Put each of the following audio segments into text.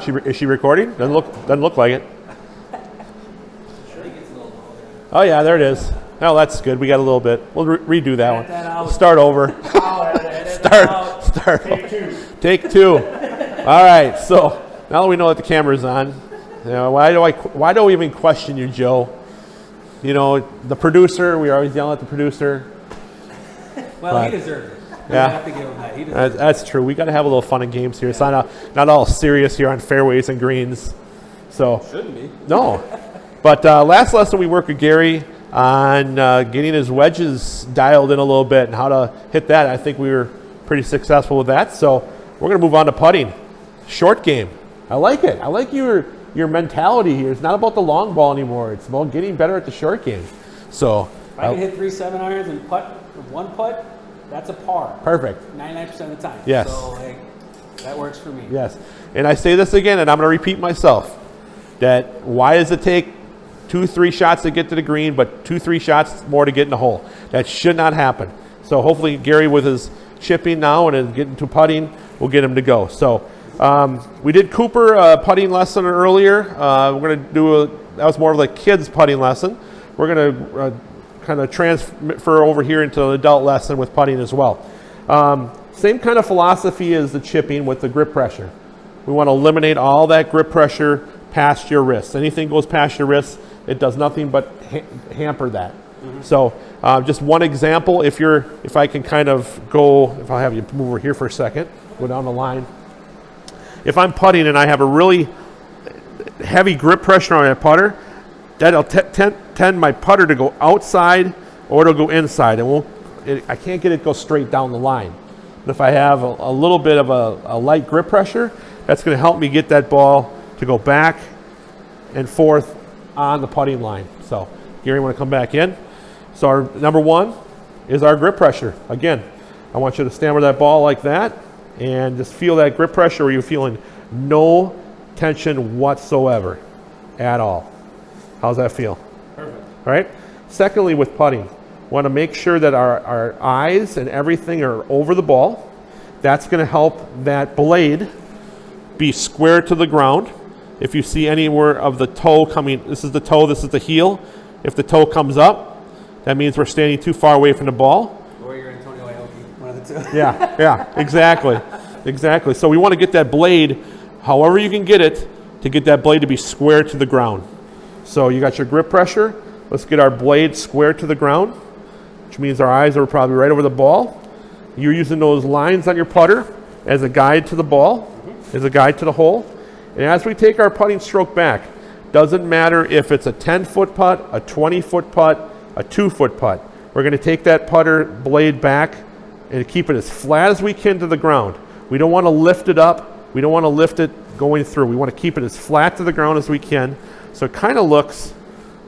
Is she recording? Doesn't look like it. Oh yeah, there it is. Oh, that's good. We got a little bit. We'll redo that one. We'll start over. Start. Take two. All right. So now that we know that the camera's on, why do we even question you, Joe? You know, the producer. We always yell at the producer. Well, he deserves it. Yeah, have to give him that. He deserves that's true. We got to have a little fun and games here. It's not all serious here on fairways and greens. So shouldn't be. No. But last lesson we worked with Gary on getting his wedges dialed in a little bit and how to hit that. I think we were pretty successful with that. So we're going to move on to putting. Short game. I like it. I like your mentality here. It's not about the long ball anymore. It's about getting better at the short game. So if I can hit 3 7-irons and putt with one putt, that's a par. Perfect. 99% of the time. Yes. So that works for me. Yes. And I say this again, and I'm going to repeat myself, that why does it take 2-3 shots to get to the green, but 2-3 shots more to get in the hole? That should not happen. So hopefully Gary, with his chipping now and is getting to putting, will get him to go. So we did Cooper putting lesson earlier. We're going to do that was more of like kids putting lesson. We're going to kind of transfer over here into an adult lesson with putting as well. Same kind of philosophy as the chipping with the grip pressure. We want to eliminate all that grip pressure past your wrists. Anything goes past your wrists, it does nothing but hamper that. Mm-hmm. So just one example, if I can kind of go, if I'll have you move over here for a second, go down the line. If I'm putting and I have a really heavy grip pressure on that putter, that'll tend my putter to go outside or it'll go inside. I can't get it to go straight down the line. But if I have a little bit of a light grip pressure, that's going to help me get that ball to go back and forth on the putting line. So, Gary, want to come back in? So our number one is our grip pressure. Again, I want you to stand with that ball like that and just feel that grip pressure where you're feeling no tension whatsoever at all. How's that feel? Perfect. All right? Secondly, with putting, want to make sure that our eyes and everything are over the ball. That's going to help that blade be square to the ground. If you see anywhere of the toe coming, this is the toe, this is the heel. If the toe comes up, that means we're standing too far away from the ball. Or you're Antonio Aoki, one of the two. Yeah, exactly. Exactly. So we want to get that blade, however you can get it, to get that blade to be square to the ground. So you got your grip pressure. Let's get our blade square to the ground, which means our eyes are probably right over the ball. You're using those lines on your putter as a guide to the ball, as a guide to the hole. And as we take our putting stroke back, doesn't matter if it's a 10-foot putt, a 20-foot putt, a 2-foot putt. We're going to take that putter blade back and keep it as flat as we can to the ground. We don't want to lift it up. We don't want to lift it going through. We want to keep it as flat to the ground as we can. So it kind of looks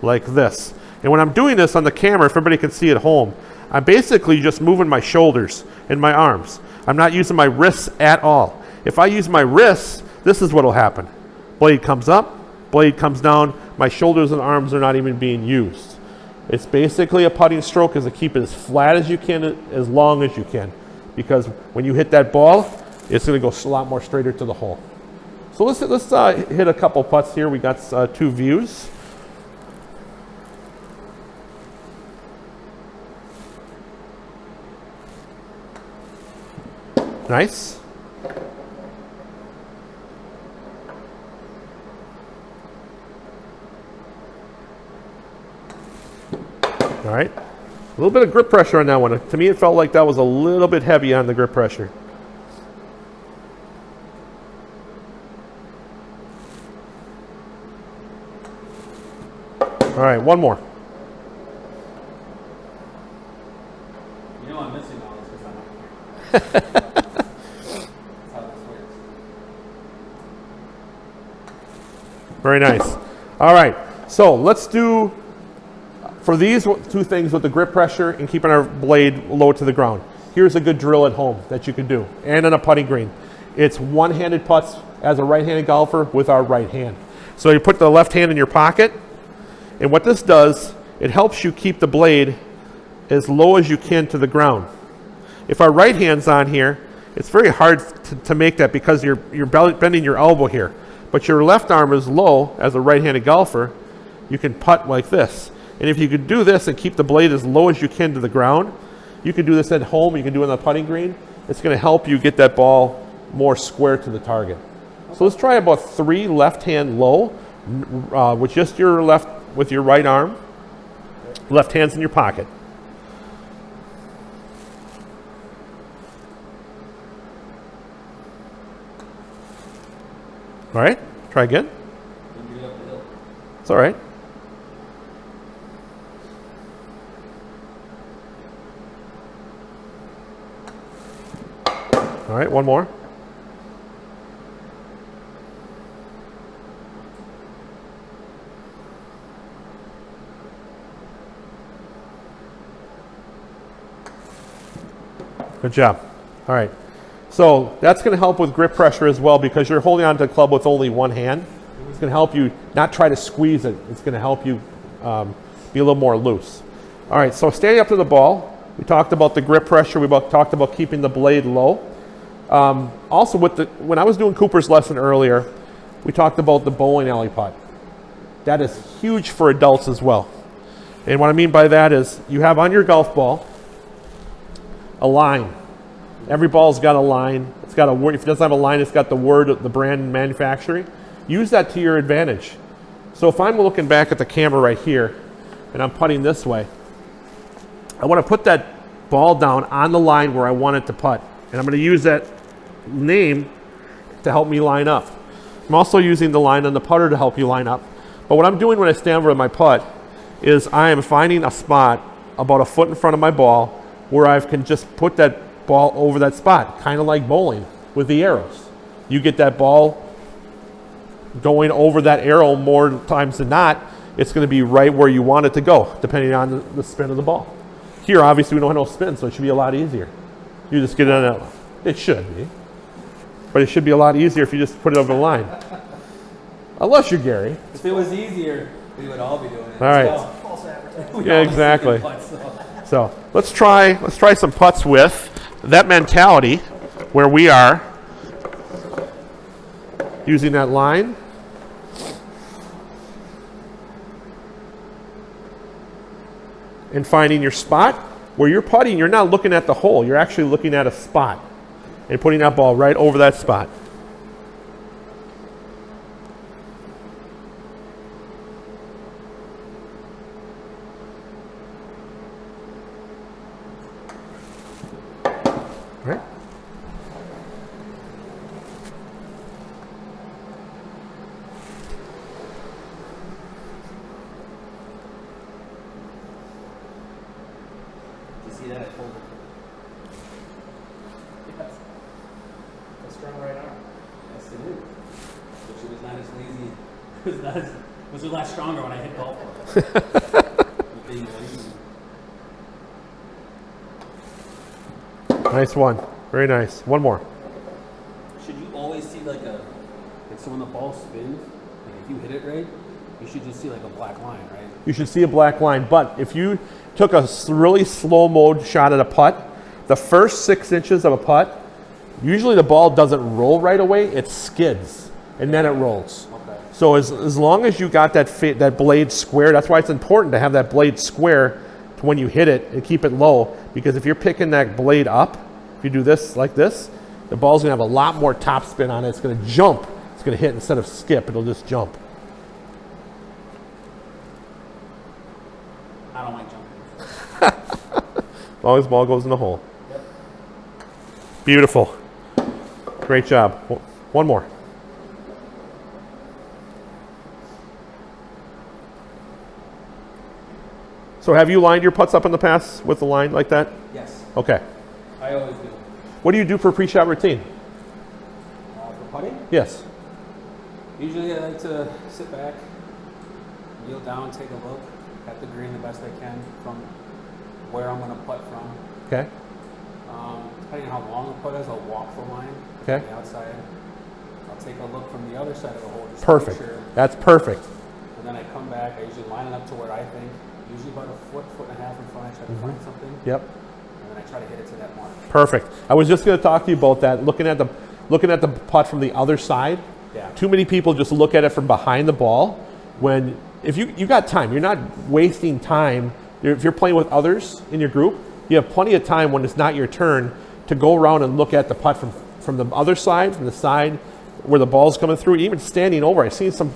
like this. And when I'm doing this on the camera, if everybody can see at home, I'm basically just moving my shoulders and my arms. I'm not using my wrists at all. If I use my wrists, this is what will happen. Blade comes up, blade comes down, my shoulders and arms are not even being used. It's basically a putting stroke is to keep it as flat as you can, as long as you can. Because when you hit that ball, it's going to go a lot more straighter to the hole. So let's hit a couple putts here. We got 2 views. Nice. All right. A little bit of grip pressure on that one. To me, it felt like that was a little bit heavy on the grip pressure. All right, one more. You know I'm missing all this because I'm not here. That's how this works. Very nice. All right, so let's do, for these 2 things with the grip pressure and keeping our blade low to the ground, here's a good drill at home that you can do, and on a putting green. It's one-handed putts as a right-handed golfer with our right hand. So you put the left hand in your pocket, and what this does, it helps you keep the blade as low as you can to the ground. If our right hand's on here, it's very hard to make that because you're bending your elbow here. but your left arm is low as a right-handed golfer, you can putt like this. And if you could do this and keep the blade as low as you can to the ground, you can do this at home, you can do it on the putting green. It's going to help you get that ball more square to the target. So let's try about 3 left hand low with just your left, with your right arm. Left hand's in your pocket. All right, try again. It's all right. All right, one more. Good job. All right. So that's going to help with grip pressure as well because you're holding onto the club with only one hand. It's going to help you not try to squeeze it. It's going to help you be a little more loose. All right, so standing up to the ball, we talked about the grip pressure. We talked about keeping the blade low. Also, when I was doing Cooper's lesson earlier, we talked about the bowling alley putt. That is huge for adults as well. And what I mean by that is you have on your golf ball a line. Every ball's got a line. It's got a word. If it doesn't have a line, it's got the word, the brand and manufacturing. Use that to your advantage. So if I'm looking back at the camera right here and I'm putting this way, I want to put that ball down on the line where I want it to putt. And I'm going to use that name to help me line up. I'm also using the line on the putter to help you line up. But what I'm doing when I stand over my putt is I am finding a spot about a foot in front of my ball where I can just put that ball over that spot, kind of like bowling with the arrows. You get that ball going over that arrow more times than not, it's going to be right where you want it to go, depending on the spin of the ball. Here, obviously, we don't have no spin, so it should be a lot easier. You just get it on it should be. But it should be a lot easier if you just put it over the line. Unless you're Gary. If it was easier, we would all be doing it. All right. False advertising. We Yeah, always exactly. take putts, so. So let's try some putts with that mentality where we are using that line. And finding your spot. Where you're putting, you're not looking at the hole, you're actually looking at a spot and putting that ball right over that spot. All right. You see that? I told her. Yes. A strong right arm. Yes, it is. But she was not as lazy. Was a lot stronger when I hit golf ball. Being lazy. Nice one. Very nice. One more. Should you always see like so when the ball spins, like if you hit it right, you should just see like a black line, right? You should see a black line, but if you took a really slow mode shot at a putt, the first 6 inches of a putt, usually the ball doesn't roll right away, it skids, and then it rolls. Okay. So as long as you got that blade square, that's why it's important to have that blade square to when you hit it and keep it low, because if you're picking that blade up, if you do this like this, the ball's gonna have a lot more top spin on it, it's gonna jump, it's gonna hit instead of skip, it'll just jump. I don't like jumping. As long as the ball goes in the hole. Yep. Beautiful. Great job. One more. So have you lined your putts up in the past with the line like that? Yes, Okay. I always do. What do you do for pre-shot routine? For putting, Yes. usually I like to sit back, kneel down, take a look at the green the best I can from where I'm going to putt from. Okay. Depending on how long the putt is, I'll walk the line Okay. to the outside. I'll take a look from the other side of the hole just Perfect. to make sure. That's perfect. And then I come back, I usually line it up to where I think, usually about a foot, foot and a half in front, I try to find something. Yep. And then I try to hit it to that mark. Perfect. I was just going to talk to you about that. Looking at the putt from the other side, Yeah. Too many people just look at it from behind the ball when if you got time, you're not wasting time. If you're playing with others in your group, you have plenty of time when it's not your turn to go around and look at the putt from the other side, from the side where the ball's coming through, even standing over. I've seen some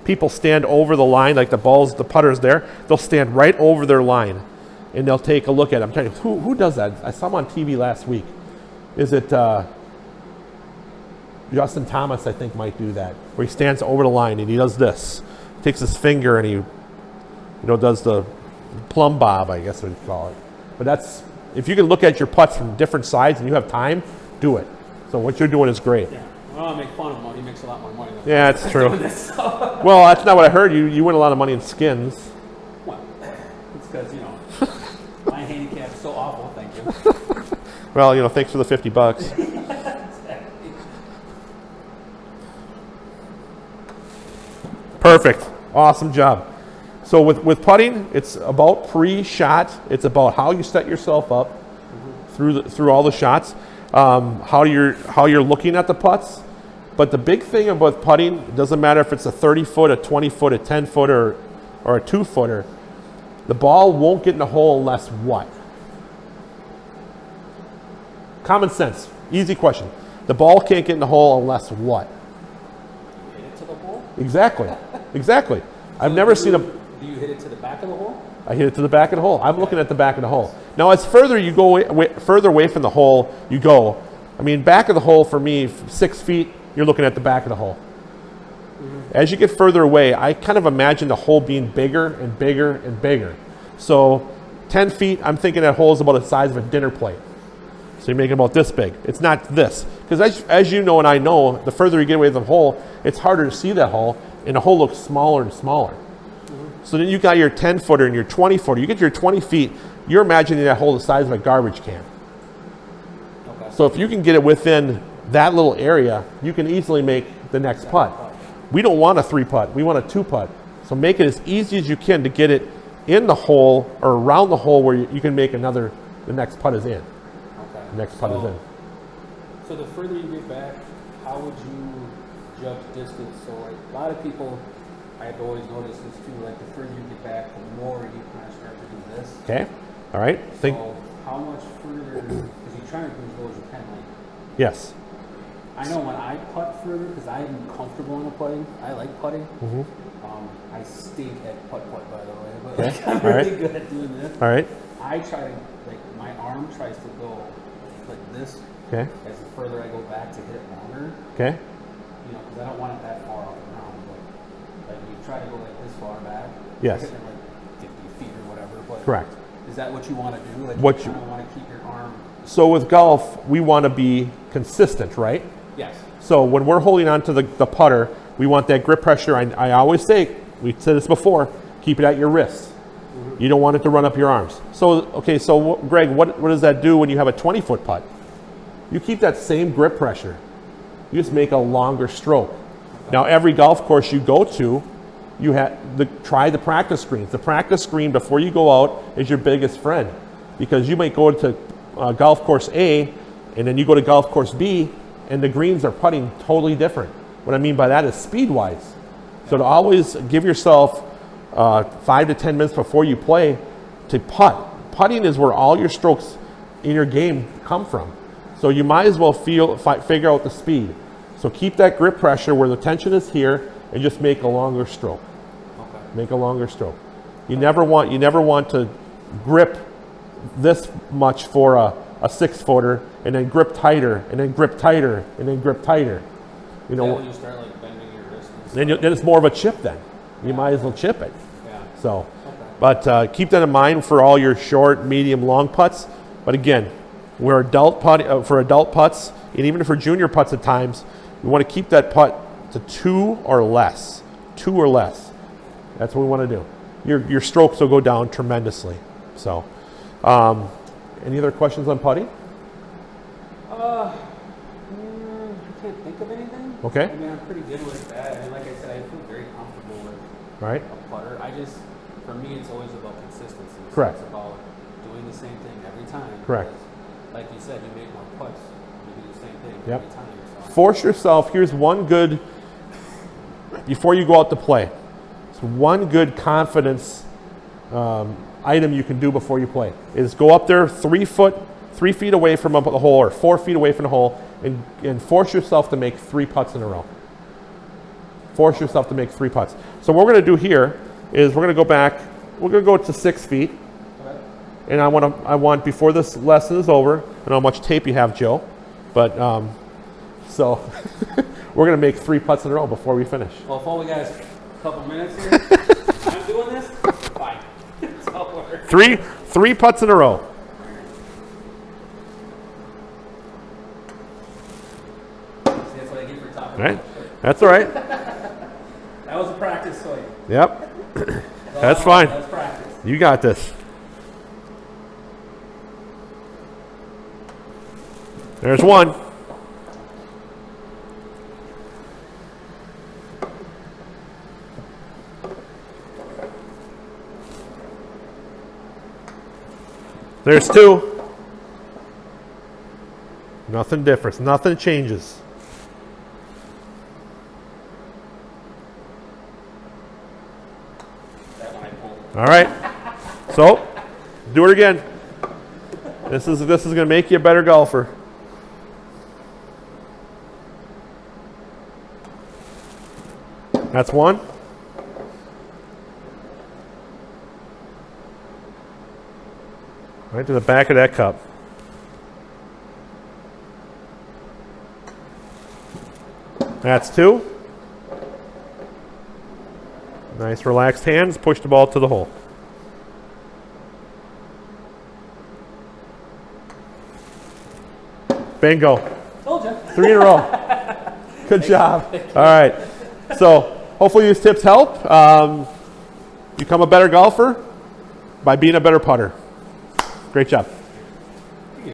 people stand over the line, like the putter's there. They'll stand right over their line, and they'll take a look at it. I'm telling you, who does that? I saw him on TV last week. Is it Justin Thomas, I think, might do that, where he stands over the line and he does this. Takes his finger and he, does the plumb bob, I guess we'd call it. But that's, if you can look at your putts from different sides and you have time, do it. So what you're doing is great. Yeah. Well, I make fun of him. He makes a lot more money than Yeah, it's true. doing this, so. Well, that's not what I heard. You win a lot of money in skins. Well, it's because, my handicap is so awful, thank you. Well, thanks for the $50. Perfect. Awesome job. So with putting, it's about pre-shot. It's about how you set yourself up through all the shots, how you're looking at the putts. But the big thing about putting, it doesn't matter if it's a 30-foot, a 20-foot, a 10-footer, or a 2-footer. The ball won't get in the hole unless what? Common sense. Easy question. The ball can't get in the hole unless what? Hit it to the hole? Exactly. Exactly. I've never seen a... Do you hit it to the back of the hole? I hit it to the back of the hole. I'm looking at the back of the hole. Now, as further you go further away from the hole you go, I mean, back of the hole for me, 6 feet, you're looking at the back of the hole. As you get further away, I kind of imagine the hole being bigger and bigger and bigger. So 10 feet, I'm thinking that hole is about the size of a dinner plate. So you're making about this big. It's not this. Because as you know and I know, the further you get away from the hole, it's harder to see that hole, and the hole looks smaller and smaller. So then you got your 10-footer and your 20-footer. You get your 20 feet, you're imagining that hole the size of a garbage can. Okay. So if you can get it within that little area, you can easily make the next putt. We don't want a 3-putt. We want a 2-putt. So make it as easy as you can to get it in the hole or around the hole where you can make the next putt is in. Okay. The next putt is in. So the further you get back, how would you judge distance? So like a lot of people, I've always noticed this too, like the further you get back, the more you kind of start to do this. Okay. All right. So how much further, because you're trying to go as low as you can, like, Yes. I know when I putt further, because I'm comfortable in the putting, I like putting. I stink at putt-putt, by the way, but Okay. like, I'm All really right. good at doing this. All right. I try to, like, my arm tries to go like this Okay. as the further I go back to hit it longer, Okay. because I don't want it that far off the ground. But like you try to go like this far back, Yes. hit it like 50 feet or whatever. But Correct. is that what you want to do? Like What you kind of want to keep your arm? So with golf, we want to be consistent, right? Yes. So when we're holding on to the putter, we want that grip pressure. I always say, we said this before, keep it at your wrist. You don't want it to run up your arms. So, okay, so Greg, what does that do when you have a 20-foot putt? You keep that same grip pressure. You just make a longer stroke. Now, every golf course you go to, you try the practice screens. The practice screen before you go out is your biggest friend, because you might go to golf course A, and then you go to golf course B, and the greens are putting totally different. What I mean by that is speed-wise. So to always give yourself 5 to 10 minutes before you play to putt. Putting is where all your strokes in your game come from. So you might as well figure out the speed. So keep that grip pressure where the tension is here, and just make a longer stroke. Okay. Make a longer stroke. You never want to grip this much for a 6-footer, and then grip tighter, and then grip tighter, and then grip tighter. You know, when you start like bending your wrist. then it's more of a chip. Then you might as well chip it. Yeah. So, Okay. but keep that in mind for all your short, medium, long putts. But again, we're for adult putts, and even for junior putts at times, we want to keep that putt to 2 or less. 2 or less. That's what we want to do. Your strokes will go down tremendously. So, any other questions on putting? I can't think of anything. Okay. I mean, I'm pretty good with that. I mean, like I said, I feel very comfortable with All right. a putter. For me, it's always about consistency. So Correct. It's about doing the same thing every time. Correct. Because, like you said, you make more putts. You do the same thing Yep. every time. So force yourself. Here's one good, before you go out to play, it's one good confidence item you can do before you play is go up there 3 feet away from the hole or 4 feet away from the hole and force yourself to make 3 putts in a row. Force yourself to make 3 putts. So what we're going to do here is we're going to go back, we're going to go to 6 feet. Okay. And I want before this lesson is over, I don't know how much tape you have, Joe, but so we're going to make 3 putts in a row before we finish. Well, if all we got is a couple minutes here, I'm doing this, fine. It's all work. 3 putts in a row. See, that's what I get for talking. Right? That's all right. That was a practice swing. Yep. That's fine. That's practice. You got this. There's one. There's 2. Nothing differs. Nothing changes. That one I pulled. All right. So, do it again. This is going to make you a better golfer. That's one. Right to the back of that cup. That's 2. Nice relaxed hands. Push the ball to the hole. Bingo. Told you. 3 in a row. Good job. All right. So hopefully these tips help. Become a better golfer by being a better putter. Great job.